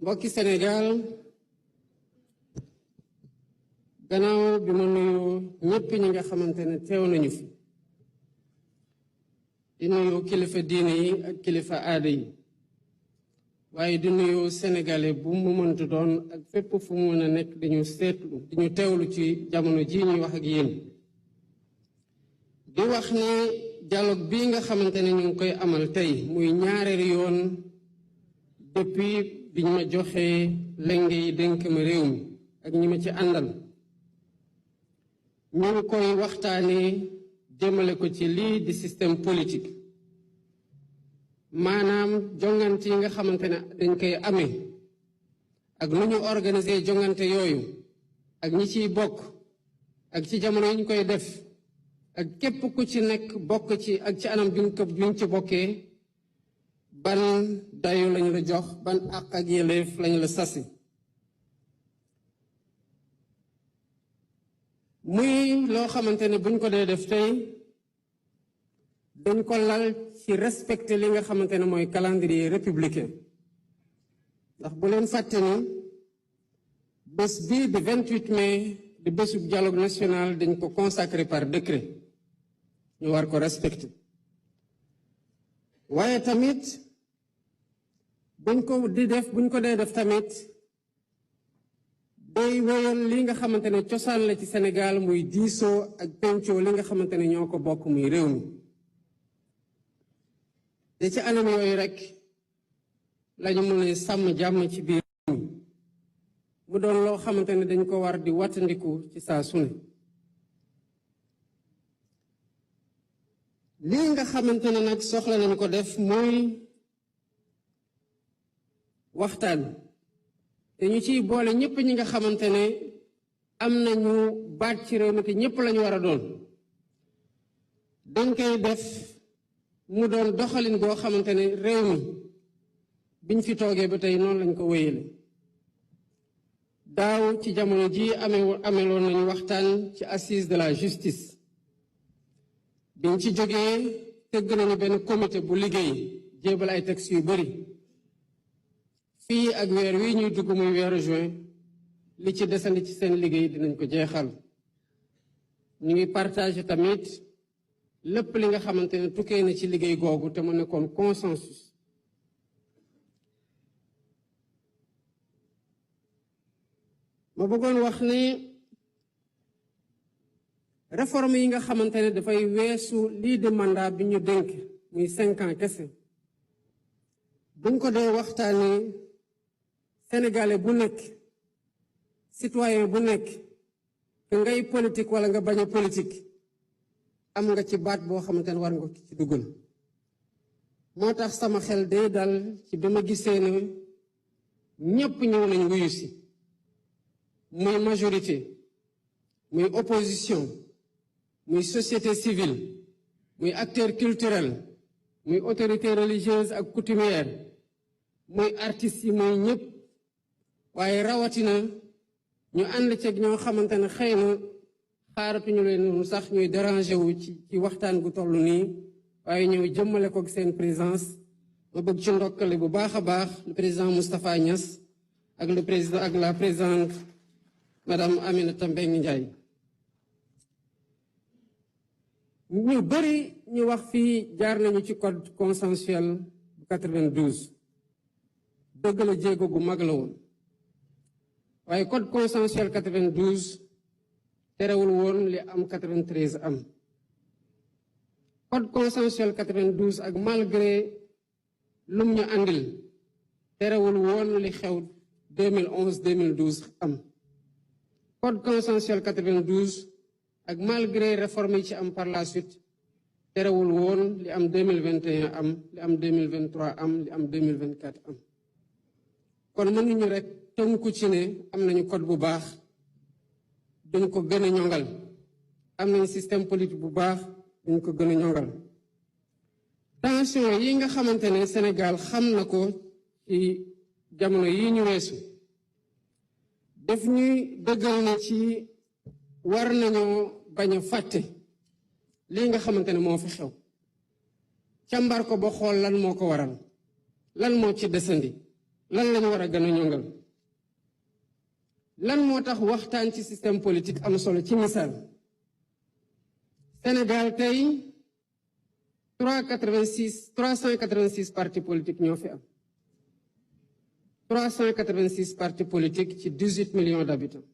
mbokki Sénégal gannaaw bi ma nuyu ñëpp ñi nga xamante ne teew nañu fi di nuyu kilifa diine yi ak kilifa aada yi waaye di nuyu sénégalais bu mu mëntu doon ak fépp fu mu mën a nekk dañu seetlu dañu teewlu ci jamono ji ñuy wax ak yéen di wax ne dialogue bii nga xamante ne ñu ngi koy amal tey muy ñaareelu yoon depuis biñ ma joxee lenge yi dénk ma réew mi ak ñi ma ci àndal ñu ngi koy waxtaanee jëmale ko ci lii di système politique maanaam jongante yi nga xamante ne dañ koy amee ak nu ñu organiser jongante yooyu ak ñi ciy bokk ak ci jamono yi ñu koy def ak képp ku ci nekk bokk ci ak ci anam biñ ci bokkee ban dayu lañu la jox ban àq ak yelleef lañu la sasi muy loo xamante ne buñ ko dee def tey dañ ko lal ci respecter li nga xamante ne mooy calendrier républicain ndax bu leen fàtte ni bés bii di 28 mai di bésub dialogue national dañ ko consacré par décret ñu war ko respecter waaye tamit buñ ko dee def tamit day wéyal li nga xamante ne cosaan la ci Sénégal muy diisoo ak pencoo li nga xamante ne ñoo ko bokk muy réew mi te ci anam yooyu rek lañu mën a sàmm jàmm ci biir réew mi mu doon loo xamante ne dañ ko war di wattandiku ci saa su ne lii nga xamante ne nag soxla nañu ko def muy waxtaan te ñu ciy boole ñëpp ñi nga xamante ne am nañu baat ci réew mi te ñëpp lañu war a doon dañ koy def mu doon doxalin boo xamante ne réew mi biñ fi toogee ba tey noonu lañ ko wéyale daaw ci jamono ji ameloon nañu waxtaan ci assise de la justice biñ ci jógee tëgg nañu benn comité bu liggéey jébal ay textes yu bari fii ak weer wi ñuy dugg muy weeru juin li ci desandi ci seen liggéey dinañ ko jeexal ñu ngi partagé tamit lépp li nga xamante ne tukkee na ci liggéey googu te mu nekkoon consensus ma bëggoon wax ne réforme yi nga xamante ne dafay weesu lii de mandat bi ñu dénk muy 5 ans kese buñ ko dee waxtaanee sénégalais bu nekk citoyen bu nekk que ngay politique wala nga bañ a politique am nga ci baat boo xamante ne war nga ci duggal moo tax sama xel day dal ci bi ma gisee ne ñépp ñëw nañ wuyu si muy majorité muy opposition muy société civile muy acteur culturel muy autorité religieuse ak coutumière muy artistes yi muy ñëpp waaye rawatina ñu ànd ceeg ñoo xamante ne xëy na xaaratuñu leen noonu sax ñuy déranger wu ci waxtaan gu toll nii waaye ñëw jëmmale ko seen présence ma bëgg ci ndokkale bu baax a baax le président Moustapha Niass ak la présidente madame Aminata Mbengue Ndiaye ñu bëri ñu wax fii jaar nañu ci code consensuel bu 92 dëgg la jéego gu mag la woon waaye code consensuel 92 terewul woon li am 93 am code consensuel 92 ak malgré lum ñu àndil terewul woon li xew 2011 2012 am code consensuel 92 ak malgré réforme yi ci am par la suite terewul woon li am 2021 am li am 2023 am li am 2024 am kon mënuñu rek tënku ci ne am nañu code bu baax dañ ko gën a ñongal am nañu système politique bu baax dañ ko gën a ñongal tension yi nga xamante ne Sénégal xam na ko ci jamono yi ñu weesu def ñuy dëggal na ci war nañoo bañ a fàtte lii nga xamante ne moo fi xew càmbar ko ba xool lan moo ko waral lan moo ci desandi lan lañu war a gën a ñongal lan moo tax waxtaan ci système politique am solo. ci misaal Sénégal tey 386 partis politiques ñoo fi am 386 partis politiques ci 18 millions d'habitants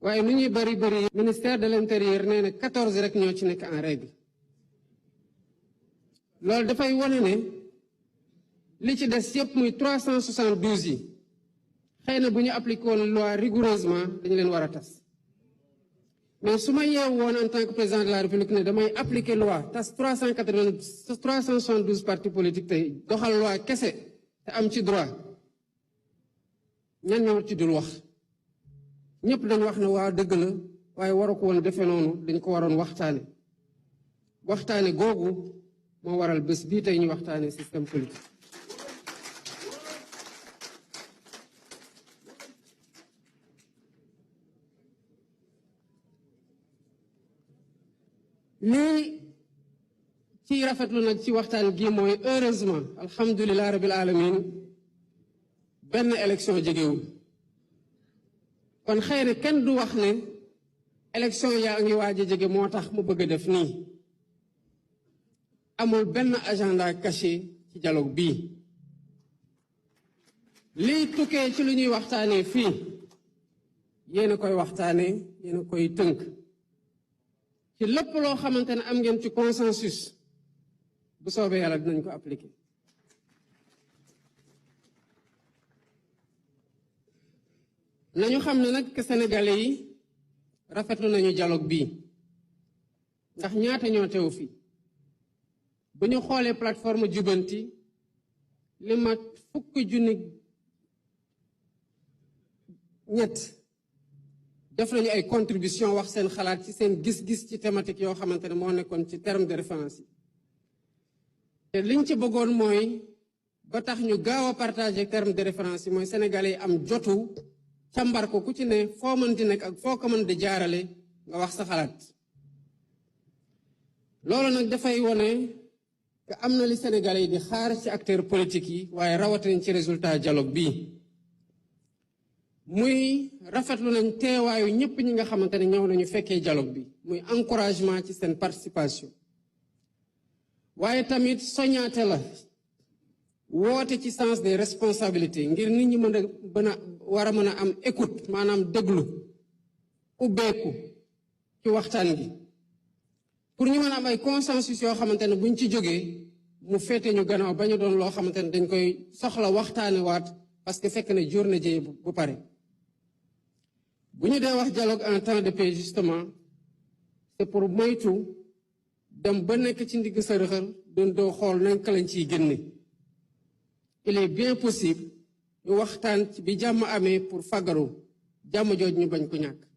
waaye nu ñuy bari ministère de l'intérieur nee na 14 rek ñoo ci nekk en règle. loolu dafay wane ne li ci des yëpp muy 372 yi xëy na bu ñu appliqué woon loi rigoureusement dañu leen war a tas mais su ma yeewu woon en tant que président de la république ne damay appliquer loi tas 372 partis politiques tey doxal loi kese te am ci droit ñan ñoo ci dul wax. ñëpp dañ wax ne waa dëgg la waaye waru ko woon defee noonu dañ ko waroon waxtaane googu moo waral bés bii tey ñu waxtaane système politique. lii ci rafetlu nag ci waxtaan gi mooy heureusement alhamdulilah rabil alamin benn élection jegewul kon xëy na kenn du wax ne élection yaa ngi waaj a jege moo tax mu bëgg a def nii. amul benn agenda caché ci dialogue bii lii tukkee ci lu ñuy waxtaanee fii yéen a koy waxtaanee yéen a koy tënk ci lépp loo xamante ne am ngeen ci consensus bu soobee yàlla dinañ ko appliquer. nañu xam ne nag que sénégalais yi rafetlu nañu dialogue bii ndax ñaata ñoo teew fii. bu ñu xoolee plateforme jubanti li mat 1,3 def nañu ay contribution wax seen xalaat ci seen gis-gis ci thématique yoo xamante ne moo nekkoon ci terme de référence yi te liñ ci bëggoon mooy ba tax ñu gaaw a partager terme de référence yi mooy sénégalais yi am jotu càmbar ko ku ci ne foo mën di nekk ak foo ko mën di jaarale nga wax sa xalaat. loolu nag dafay wone que am na li sénégalais yi di xaar ci acteurs politiques yi waaye rawatina ci résultat dialogue bii muy rafetlu nañ teewaayu ñëpp ñi nga xamante ne ñëw nañu fekkee dialogue bi muy encouragement ci seen participation waaye tamit soñaate la woote ci sens des responsabilités ngir nit ñi war a mën a am écoute maanaam déglu ubbeeku ci waxtaan gi pour ñu mën a am ay consensus yoo xamante ne buñ ci jógee mu féete ñu gannaaw bañu doon loo xamante ne dañ koy soxla waxtaane waat parce que fekk na jur na jëye bu pare. bu ñu dee wax dialogue en temps de paix justement c'est pour moytu dem ba nekk ci ndigg sërëxal doon doo xool nanka lañ ciy génne. il est bien possible ñu waxtaan ci bi jàmm amee pour fagaru jàmm jooj ñu bañ ko ñàkk.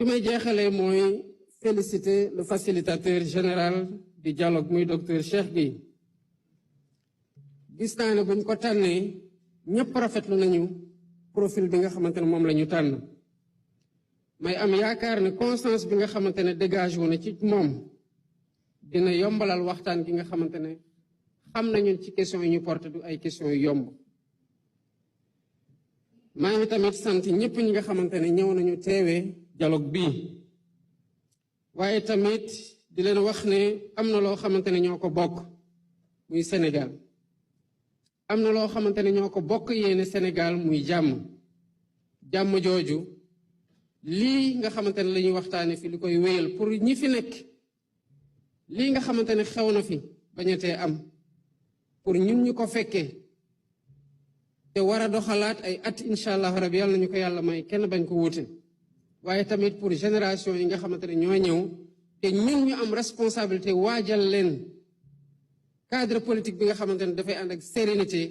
fi may jeexalee mooy féliciter le facilitateur général du dialogue muy docteur Cheikh Gueye. gis naa ne buñ ko tànnee ñëpp rafetlu nañu profil bi nga xamante ne moom la ñu tànn may am yaakaar ne constance bi nga xamante ne dégage wu na ci moom dina yombalal waxtaan gi nga xamante ne xam nañu ci question yi ñu porté du ay question yu yomb. maa ngi tamit sant ñëpp ñi nga xamante ne ñëw nañu teewee dialogue bii waaye tamit di leen wax ne am na loo xamante ne ñoo ko bokk muy Sénégal am na loo xamante ne ñoo ko bokk yéene Sénégal muy jàmm jooju lii nga xamante ne la ñuy waxtaane fi li koy wéyal pour ñi fi nekk lii nga xamante ne xew na fi bañatee am pour ñun ñu ko fekkee te war a doxalaat ay at incha allah rabi yàlla nañu ko yàlla may kenn bañ ko wuute waaye tamit pour génération yi nga xamante ne ñoo ñëw te ñun ñu am responsabilité waajal leen cadre politique bi nga xamante ne dafay ànd ak sérénité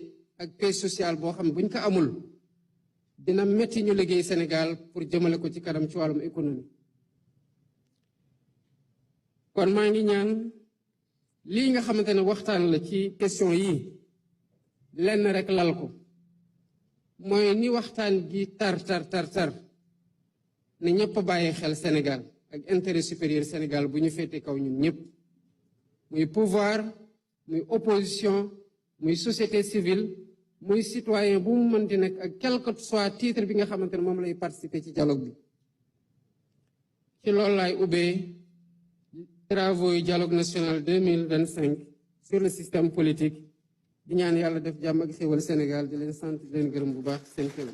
ak paix sociale boo xam ne buñ ko amul dina metti ñu liggéey Sénégal pour jëmale ko ci kanam ci wàllum économie. kon maa ngi ñaan lii nga xamante ne waxtaan la ci question yi lenn rek lal ko mooy ni waxtaan gi tar ne ñëpp bàyyi xel Sénégal ak intérêt supérieur Sénégal bu ñu féete kaw ñun ñëpp muy pouvoir muy opposition muy société civile muy citoyen bu mu mënti nekk ak quel que soit titre bi nga xamante ne moom lay participer ci dialogue bi ci loolu laay ubbee travaux yu dialogue national 2025 sur le système politique di ñaan yàlla def jàmm ak xéwal Sénégal di leen sant di leen gërëm bu baax seen xew